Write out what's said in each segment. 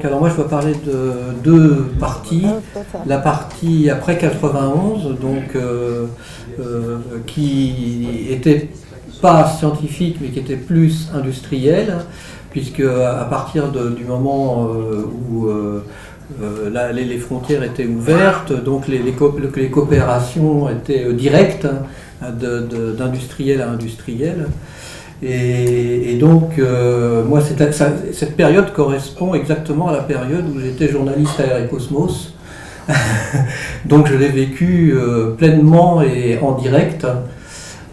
donc, alors moi je vais parler de deux parties. La partie après 91, donc qui était pas scientifique mais qui était plus industrielle, puisque à partir du moment où les frontières étaient ouvertes, donc les coopérations étaient directes, d'industriel à industriel. Et donc, moi, cette période correspond exactement à la période où j'étais journaliste à Air-et-Cosmos. Donc, je l'ai vécu pleinement et en direct.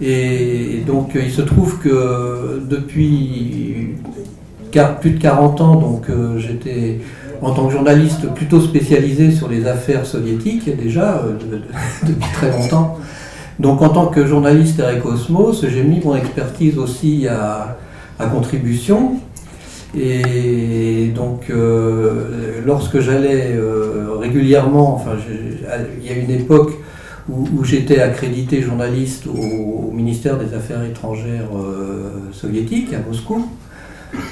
Et donc, il se trouve que depuis plus de 40 ans, donc, j'étais en tant que journaliste plutôt spécialisé sur les affaires soviétiques, déjà, depuis très longtemps. Donc en tant que journaliste à Air-et-Cosmos, j'ai mis mon expertise aussi à contribution. Et donc lorsque j'allais régulièrement, enfin il y a une époque où j'étais accrédité journaliste au ministère des Affaires étrangères soviétique à Moscou.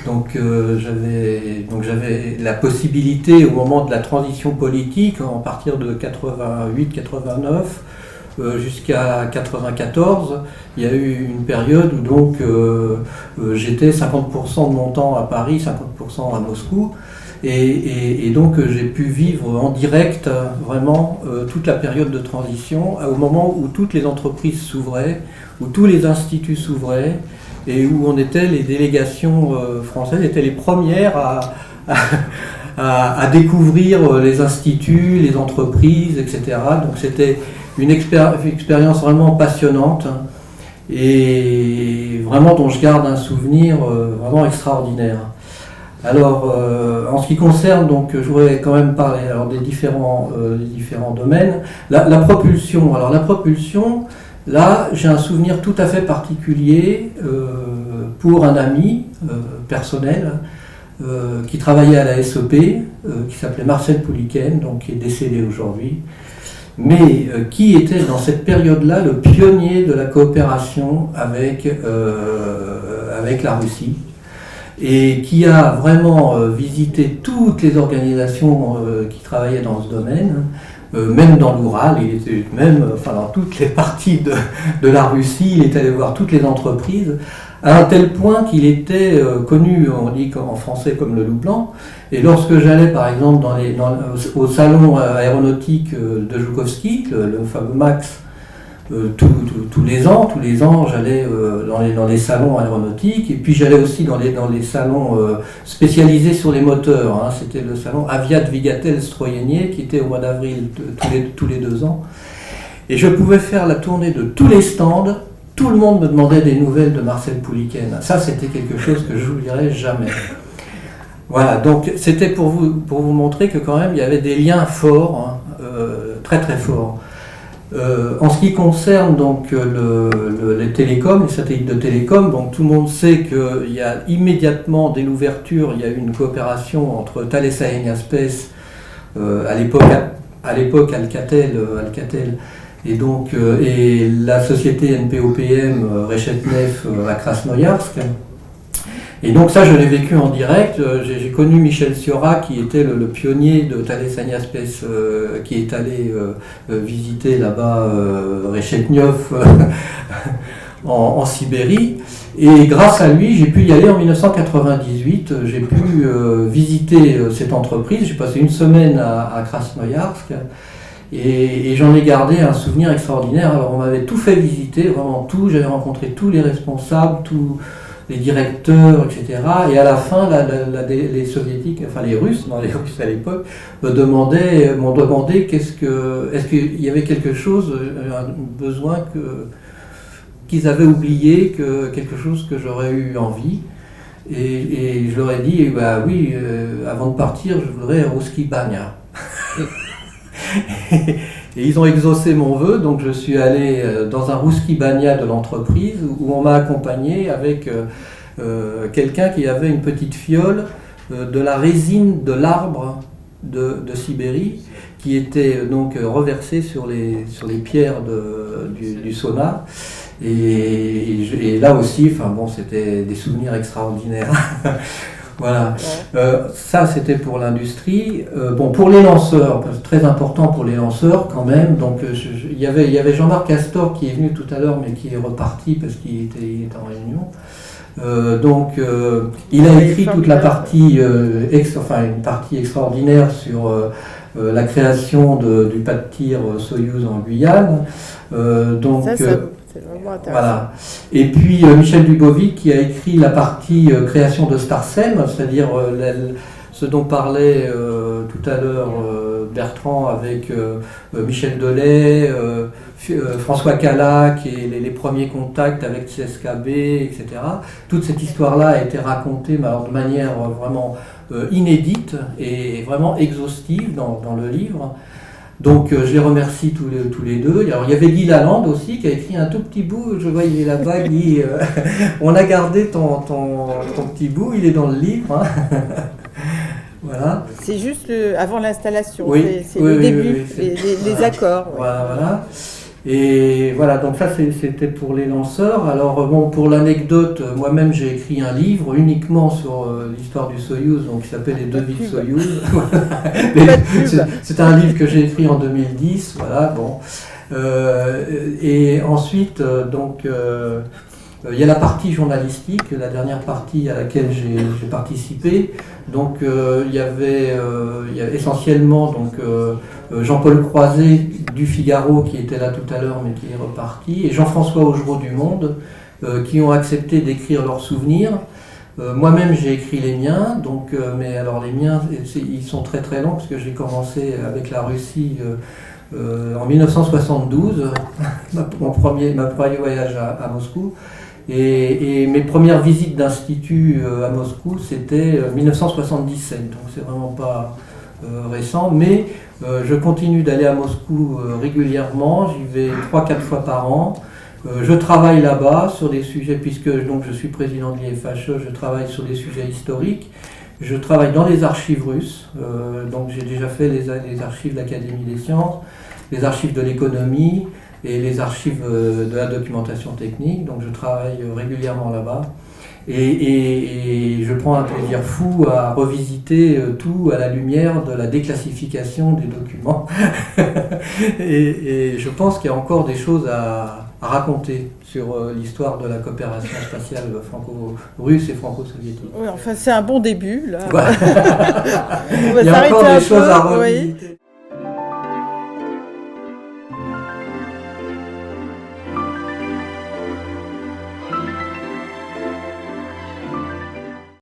Donc j'avais la possibilité au moment de la transition politique, à partir de 88-89, jusqu'à 94, il y a eu une période où donc j'étais 50% de mon temps à Paris, 50% à Moscou, et donc j'ai pu vivre en direct vraiment toute la période de transition, au moment où toutes les entreprises s'ouvraient, où tous les instituts s'ouvraient, et où les délégations françaises étaient les premières à découvrir les instituts, les entreprises, etc. Donc c'était une expérience vraiment passionnante et vraiment dont je garde un souvenir vraiment extraordinaire. Alors, en ce qui concerne, donc, je voudrais quand même parler des différents domaines. La propulsion. Alors, la propulsion, là, j'ai un souvenir tout à fait particulier pour un ami personnel qui travaillait à la SEP, qui s'appelait Marcel Pouliken, donc qui est décédé aujourd'hui, mais qui était dans cette période-là le pionnier de la coopération avec la Russie, et qui a vraiment visité toutes les organisations qui travaillaient dans ce domaine, même dans l'Oural, il était dans toutes les parties de la Russie, il est allé voir toutes les entreprises, à un tel point qu'il était connu, on dit en français, comme le loup blanc. Et lorsque j'allais par exemple au salon aéronautique de Joukovski, le fameux MAX, tous les ans j'allais dans les salons aéronautiques, et puis j'allais aussi dans les salons spécialisés sur les moteurs, hein. C'était le salon Aviat Vigatel Stroyenier qui était au mois d'avril tous les 2 ans, et je pouvais faire la tournée de tous les stands. Tout le monde me demandait des nouvelles de Marcel Pouliken. Ça, c'était quelque chose que je n'oublierai jamais. Voilà, donc c'était pour vous montrer que quand même il y avait des liens forts, hein, très très forts. En ce qui concerne donc les télécoms, les satellites de télécom, donc tout le monde sait qu'il y a immédiatement dès l'ouverture, il y a eu une coopération entre Thales Alenia Space, à l'époque Alcatel, et la société NPOPM Reshetnev à Krasnoyarsk. Et donc ça, je l'ai vécu en direct. J'ai connu Michel Siora, qui était le pionnier de Thales Alenia Space, qui est allé visiter là-bas Reshetnev en Sibérie. Et grâce à lui, j'ai pu y aller en 1998. J'ai pu visiter cette entreprise. J'ai passé une semaine à Krasnoyarsk. Et j'en ai gardé un souvenir extraordinaire. Alors on m'avait tout fait visiter, vraiment tout. J'avais rencontré tous les responsables, tous les directeurs, etc. Et à la fin, les soviétiques, enfin les Russes, non les Russes à l'époque, m'ont demandé est-ce qu'il y avait quelque chose, un besoin qu'ils avaient oublié, quelque chose que j'aurais eu envie. Et je leur ai dit, bah oui, avant de partir, je voudrais un Ruski Banya. Et ils ont exaucé mon vœu, donc je suis allé dans un Ruski Banya de l'entreprise où on m'a accompagné avec quelqu'un qui avait une petite fiole de la résine de l'arbre de Sibérie qui était donc reversée sur les pierres du sauna. Et là aussi, enfin bon, c'était des souvenirs extraordinaires. Voilà. Ça, c'était pour l'industrie. Bon, pour les lanceurs, très important pour les lanceurs quand même. Donc, il y avait Jean-Marc Castor qui est venu tout à l'heure, mais qui est reparti parce qu'il était en réunion. Il a écrit toute la partie, une partie extraordinaire sur la création du pas de tir Soyouz en Guyane. C'est vraiment intéressant. Voilà. Et puis Michel Dubovic qui a écrit la partie création de Starsem, c'est-à-dire ce dont parlait tout à l'heure Bertrand avec Michel Delay, François Calac et les premiers contacts avec CSKB, etc. Toute cette histoire-là a été racontée mais alors, de manière vraiment inédite et vraiment exhaustive dans le livre. Donc je les remercie tous les deux. Alors, il y avait Guy Lalande aussi qui a écrit un tout petit bout, je vois il est là-bas, Guy, on a gardé ton petit bout, il est dans le livre. Hein. Voilà. C'est juste avant l'installation, oui, c'est le début, les accords. Voilà. Et voilà, donc ça c'était pour les lanceurs. Alors bon, pour l'anecdote, moi-même j'ai écrit un livre uniquement sur l'histoire du Soyouz, donc qui s'appelle Les deux vies de Soyouz. C'est un livre que j'ai écrit en 2010, voilà, bon. Et ensuite, il y a la partie journalistique, la dernière partie à laquelle j'ai participé. Donc il y avait essentiellement Jean-Paul Croiset du Figaro qui était là tout à l'heure mais qui est reparti, et Jean-François Augereau du Monde qui ont accepté d'écrire leurs souvenirs. Moi-même j'ai écrit les miens, mais alors les miens ils sont très très longs parce que j'ai commencé avec la Russie en 1972, mon premier voyage à Moscou. Et mes premières visites d'institut à Moscou, c'était 1977, donc c'est vraiment pas récent, mais je continue d'aller à Moscou régulièrement, j'y vais 3-4 fois par an. Je travaille là-bas sur des sujets, puisque je suis président de l'IFHE, je travaille sur des sujets historiques. Je travaille dans les archives russes, donc j'ai déjà fait les archives de l'Académie des sciences, les archives de l'économie, et les archives de la documentation technique, donc je travaille régulièrement là-bas. Et je prends un plaisir fou à revisiter tout à la lumière de la déclassification des documents. et je pense qu'il y a encore des choses à raconter sur l'histoire de la coopération spatiale franco-russe et franco-soviétique. Oui, enfin c'est un bon début, là. Il y a encore des choses à revisiter. Oui.